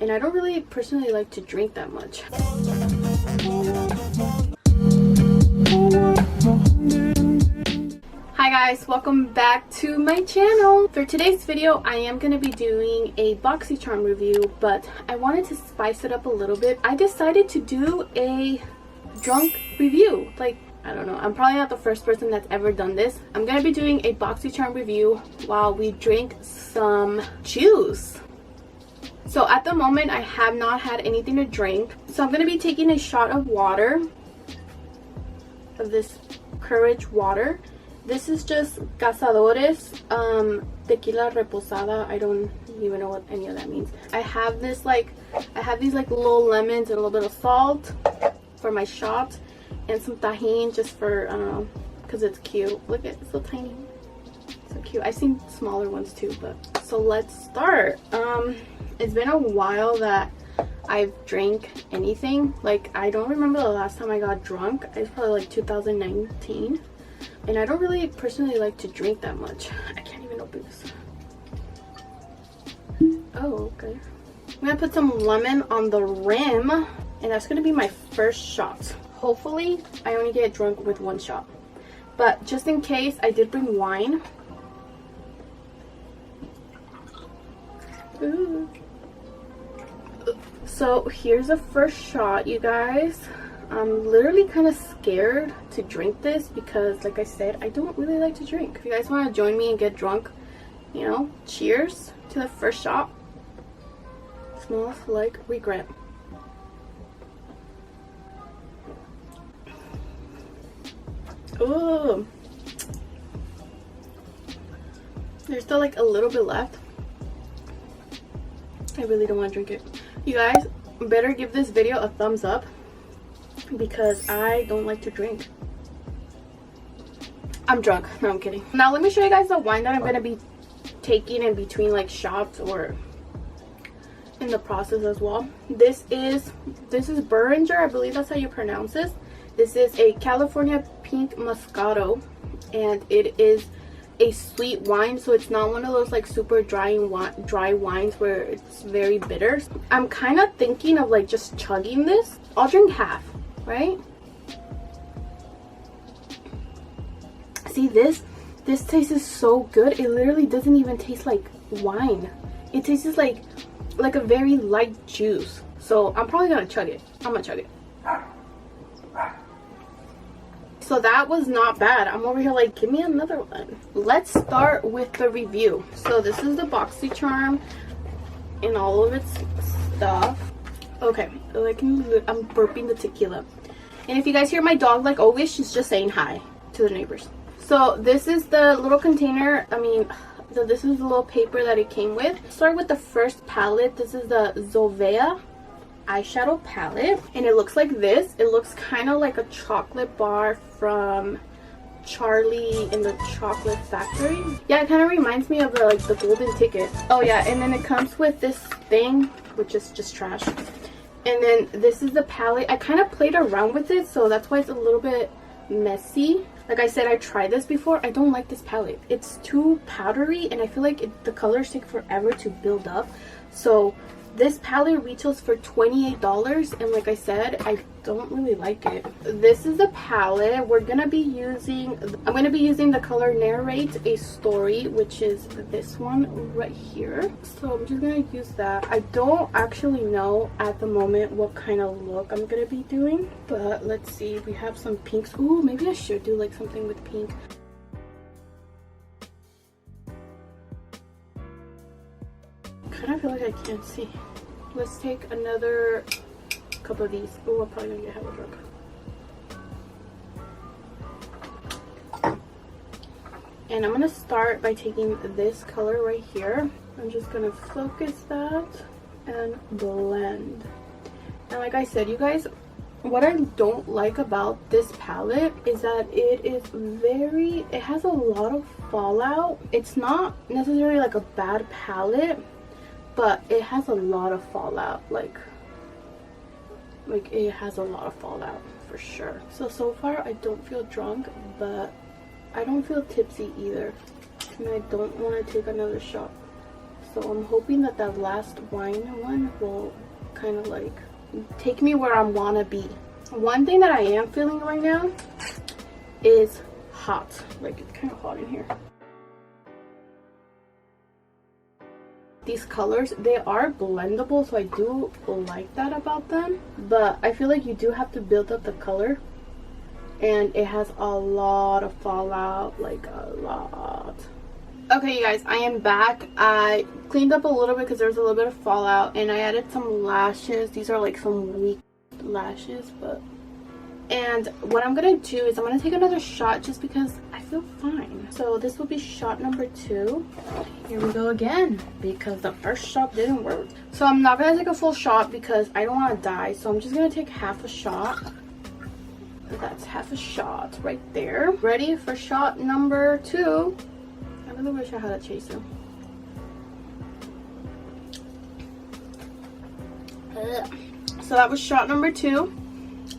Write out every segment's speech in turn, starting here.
and I don't really personally like to drink that much. Hi guys, welcome back to my channel. For today's video, I am going to be doing a BoxyCharm review, but I wanted to spice it up a little bit. I decided to do a drunk review. Like, I don't know, I'm probably not the first person that's ever done this. I'm going to be doing a BoxyCharm review while we drink some juice. So at the moment, I have not had anything to drink. So I'm going to be taking a shot of water, of this Courage water. This is just Cazadores tequila reposada. I don't even know what any of that means. I have these like little lemons and a little bit of salt for my shot, and some tahini just for, I don't know, because it's cute. Look at it's so tiny, so cute. I've seen smaller ones too, but so let's start. It's been a while that I've drank anything. Like, I don't remember the last time I got drunk. It's probably like 2019. And I don't really personally like to drink that much. I can't even open this. Oh, okay. I'm gonna put some lemon on the rim, and that's gonna be my first shot. Hopefully, I only get drunk with one shot. But just in case, I did bring wine. Ooh. So here's the first shot, you guys. I'm literally kind of scared to drink this because, like I said, I don't really like to drink. If you guys want to join me and get drunk, you know, cheers to the first shot. Smells like regret. Ooh. There's still like a little bit left. I really don't want to drink it. You guys better give this video a thumbs up, because I don't like to drink. I'm drunk. No, I'm kidding. Now let me show you guys the wine that I'm going to be taking in between like shots or in the process as well. This is Beringer. I believe that's how you pronounce this. This is a California Pink Moscato, and it is a sweet wine, so it's not one of those like super dry wines where it's very bitter. I'm kind of thinking of like just chugging this. I'll drink half. Right? See, this tastes so good. It literally doesn't even taste like wine. It tastes like a very light juice. So I'm probably gonna chug it. I'm gonna chug it. So that was not bad. I'm over here like, give me another one. Let's start with the review. So this is the BoxyCharm and all of its stuff. Okay, I'm burping the tequila. And if you guys hear my dog, like always, she's just saying hi to the neighbors. So this is the little container. This is the little paper that it came with. Start with the first palette. This is the Zovea eyeshadow palette, and it looks like this. It looks kind of like a chocolate bar from Charlie in the Chocolate Factory. Yeah, it kind of reminds me of the golden ticket. Oh yeah, and then it comes with this thing, which is just trash. And then this is the palette. I kind of played around with it, so that's why it's a little bit messy. Like I said, I tried this before. I don't like this palette. It's too powdery, and I feel like the colors take forever to build up. So this palette retails for $28, and like I said, I don't really like it. This is the palette. I'm going to be using the color Narrate a Story, which is this one right here. So I'm just going to use that. I don't actually know at the moment what kind of look I'm going to be doing, but let's see. We have some pinks. Ooh, maybe I should do like something with pink. Kind of feel like I can't see. Let's take another couple of these. Oh, I'm probably gonna get hella drunk. And I'm gonna start by taking this color right here. I'm just gonna focus that and blend. And like I said, you guys, what I don't like about this palette is that it has a lot of fallout. It's not necessarily like a bad palette, but it has a lot of fallout. Like it has a lot of fallout for sure. So far I don't feel drunk, but I don't feel tipsy either, and I don't want to take another shot. So I'm hoping that that last wine one will kind of like take me where I want to be. One thing that I am feeling right now is hot. Like, it's kind of hot in here. These colors, they are blendable, so I do like that about them, but I feel like you do have to build up the color, and it has a lot of fallout, like a lot. Okay, you guys, I am back. I cleaned up a little bit because there was a little bit of fallout, and I added some lashes. These are like some weak lashes, but and what I'm gonna do is I'm gonna take another shot just because I feel fine. So this will be shot number 2. Here we go again, because the first shot didn't work. So I'm not gonna take a full shot because I don't want to die, so I'm just gonna take half a shot. That's half a shot right there. Ready for shot number 2. I really wish I had a chaser. So that was shot number 2.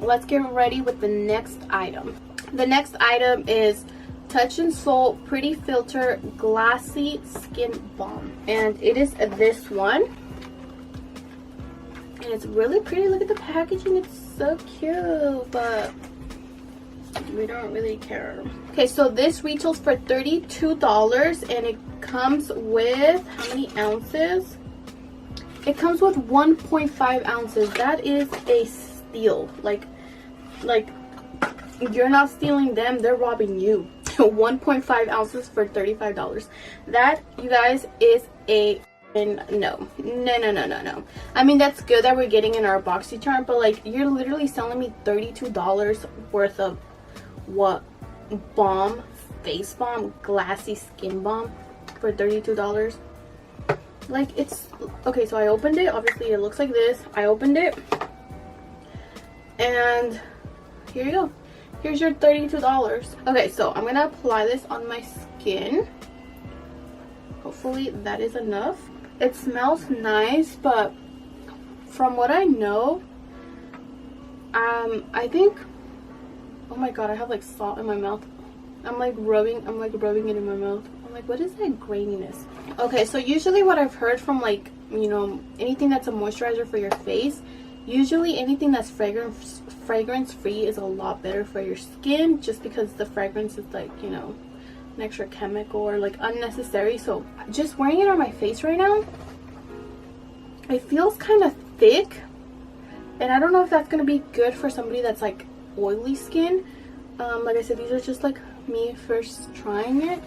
Let's get ready with the next item. The next item is Touch and Soul Pretty Filter Glassy Skin Balm, and it is this one, and it's really pretty. Look at the packaging, it's so cute, but we don't really care. Okay, so this retails for $32, and it comes with how many ounces? It comes with 1.5 ounces. That is a steal. Like you're not stealing them, they're robbing you. 1.5 ounces for $35. That, you guys, is a no. I mean, that's good that we're getting in our BoxyCharm, but like, you're literally selling me $32 worth of what? Balm, face balm, glassy skin balm for $32. Like, it's okay. So I opened it. Obviously it looks like this. I opened it, and here you go. Here's your $32. Okay, so I'm gonna apply this on my skin. Hopefully that is enough. It smells nice, but from what I know, I think, oh my god, I have like salt in my mouth. I'm like rubbing it in my mouth. I'm like, what is that graininess? Okay, so usually what I've heard from, like, you know, anything that's a moisturizer for your face, usually anything that's fragrance free is a lot better for your skin, just because the fragrance is like, you know, an extra chemical or like unnecessary. So just wearing it on my face right now, it feels kind of thick, and I don't know if that's gonna be good for somebody that's like oily skin. Like I said, these are just like me first trying it.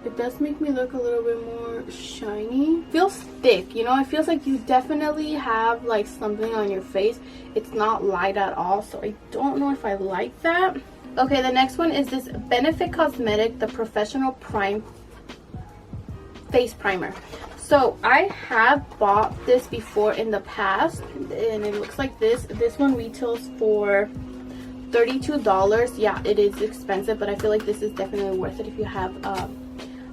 It does make me look a little bit more shiny. It feels thick, you know. It feels like you definitely have like something on your face. It's not light at all, so I don't know if I like that. Okay, the next one is this Benefit Cosmetic, the Professional Prime Face Primer. So I have bought this before in the past, and it looks like this. This one retails for $32. Yeah, it is expensive, but I feel like this is definitely worth it if you have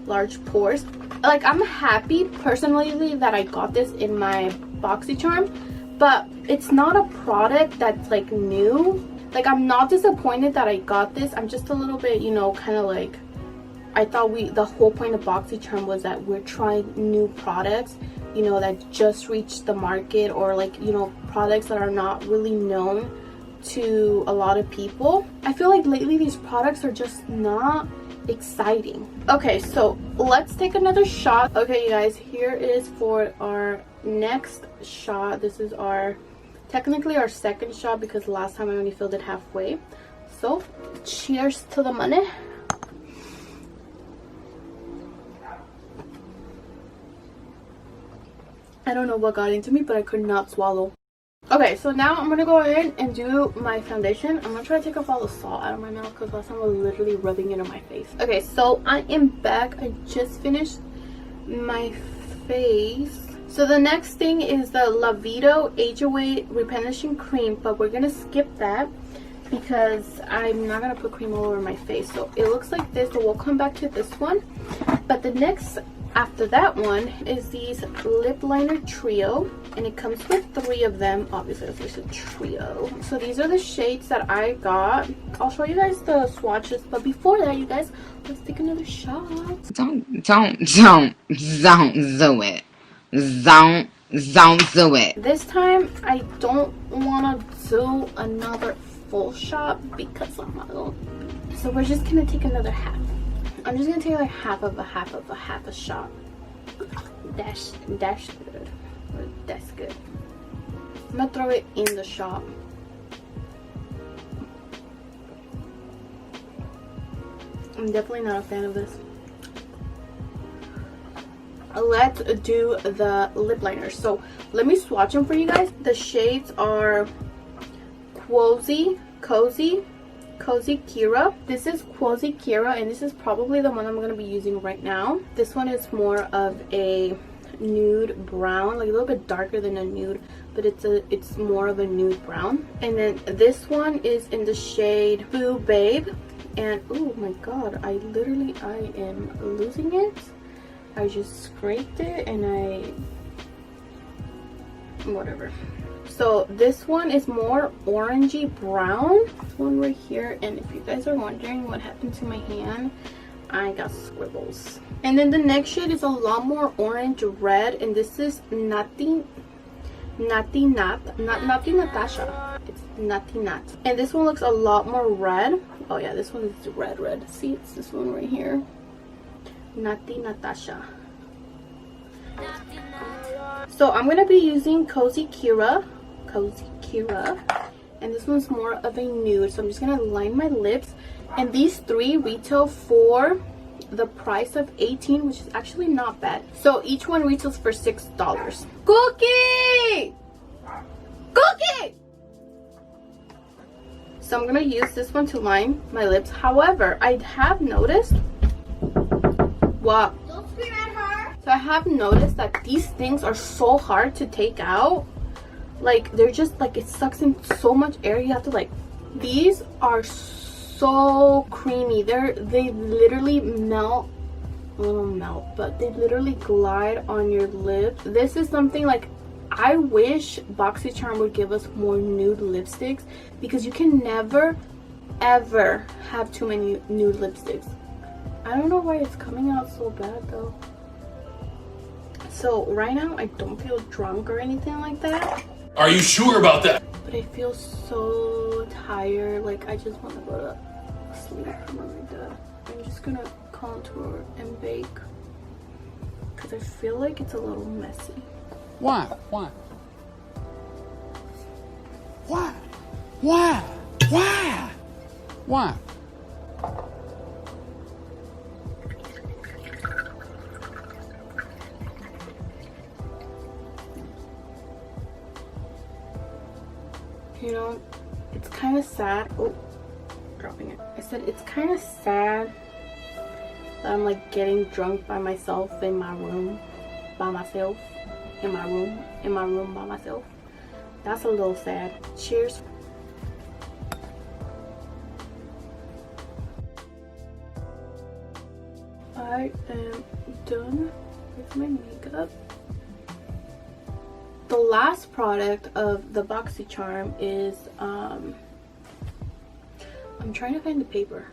large pores. Like, I'm happy personally that I got this in my BoxyCharm, but it's not a product that's like new. Like, I'm not disappointed that I got this. I'm just a little bit, you know, kind of like, I thought the whole point of BoxyCharm was that we're trying new products, you know, that just reached the market, or like, you know, products that are not really known to a lot of people. I feel like lately these products are just not exciting. Okay, so let's take another shot. Okay, you guys, here is for our next shot. This is our technically our second shot, because last time I only filled it halfway. So cheers to the money. I don't know what got into me, but I could not swallow. Okay, so now I'm gonna go in and do my foundation. I'm gonna try to take off all the salt out of my mouth, because last time I was literally rubbing it on my face. Okay, so I am back. I just finished my face. So the next thing is the Lavito Age Away Replenishing Cream, but we're gonna skip that because I'm not gonna put cream all over my face. So it looks like this, but we'll come back to this one. But the next after that one is these lip liner trio, and it comes with 3 of them. Obviously it's a trio. So these are the shades that I got. I'll show you guys the swatches, but before that, you guys, let's take another shot. Don't do it. Don't do it. This time, I don't want to do another full shot because I'm not going. So we're just gonna take another half. I'm just gonna take like half a shot. That's good. That's good. I'm gonna throw it in the shot. I'm definitely not a fan of this. Let's do the lip liners. So let me swatch them for you guys. The shades are Cozy Kira. This is Cozy Kira, and this is probably the one I'm going to be using right now. This one is more of a nude brown, like a little bit darker than a nude, but it's more of a nude brown. And then this one is in the shade Boo Babe, and oh my god, I am losing it. I just scraped it and whatever. So this one is more orangey brown. This one right here, and if you guys are wondering what happened to my hand, I got scribbles. And then the next shade is a lot more orange red, and this is Nati Natasha. It's Nati Nat. And this one looks a lot more red. Oh yeah, this one is red. See, it's this one right here. Nati Natasha. So I'm gonna be using Cozy Kira, and this one's more of a nude. So I'm just gonna line my lips, and these three retail for the price of $18, which is actually not bad. So each one retails for $6. Cookie! So I'm gonna use this one to line my lips. However, I have noticed what? Don't scream at her. So I have noticed that these things are so hard to take out. Like, they're just like, it sucks in so much air. You have to like, these are so creamy. They literally melt. Well, don't melt, but they literally glide on your lips. This is something like, I wish BoxyCharm would give us more nude lipsticks, because you can never ever have too many nude lipsticks. I don't know why it's coming out so bad though. So right now I don't feel drunk or anything like that. Are you sure about that? But I feel so tired, like I just want to go to sleep. I'm just gonna contour and bake because I feel like it's a little messy. Why? You know, it's kind of sad. Oh, dropping it. I said it's kind of sad that I'm like getting drunk by myself in my room by myself. In my room by myself. That's a little sad. Cheers. I am done with my makeup. The last product of the BoxyCharm is I'm trying to find the paper.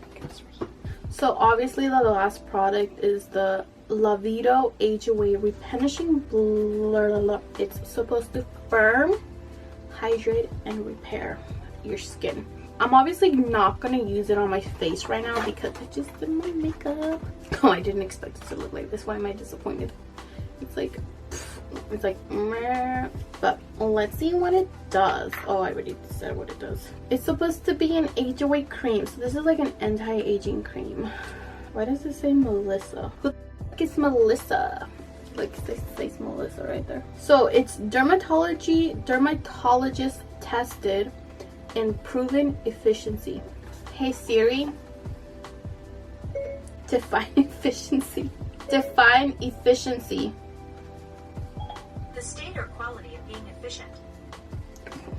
So obviously the last product is the Lavido Age Away Replenishing Blur. It's supposed to firm, hydrate, and repair your skin. I'm obviously not gonna use it on my face right now because I just did my makeup. Oh, I didn't expect it to look like this. Why am I disappointed? It's like meh. But let's see what it does. Oh, I already said what it does. It's supposed to be an age away cream, so this is like an anti-aging cream. Why does it say Melissa? Who the heck is Melissa? Like, it says Melissa right there. So it's dermatologist tested and proven efficiency. Hey Siri, define efficiency. Define efficiency. The state or quality of being efficient.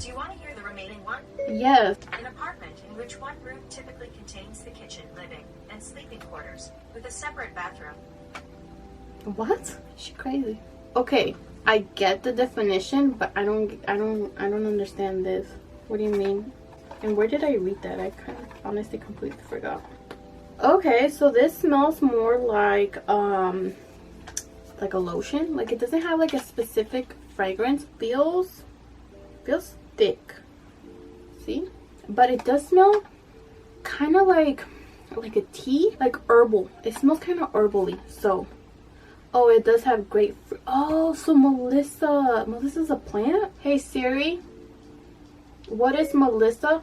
Do you want to hear the remaining one? Yes. An apartment in which one room typically contains the kitchen, living, and sleeping quarters, with a separate bathroom. What? Is she crazy? Okay, I get the definition, but I don't understand this. What do you mean? And where did I read that? I kind of honestly completely forgot. Okay, so this smells more like like a lotion. Like it doesn't have like a specific fragrance. Feels thick. See? But it does smell kind of like a tea, like herbal. It smells kind of herbally. So, oh, it does have grapefruit. Oh, so Melissa's a plant? Hey Siri, what is Melissa?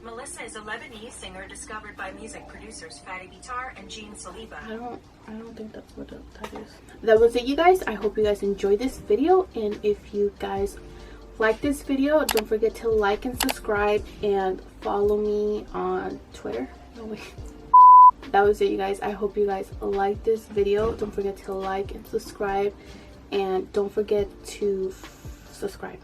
Melissa is a Lebanese singer discovered by music producers Fatty Bitar and Jean Saliba. I don't think that's what that is. That was it, you guys. I hope you guys enjoyed this video, and if you guys like this video, don't forget to like and subscribe and follow me on Twitter. No, wait. That was it, you guys. I hope you guys liked this video. Don't forget to like and subscribe, and don't forget to subscribe.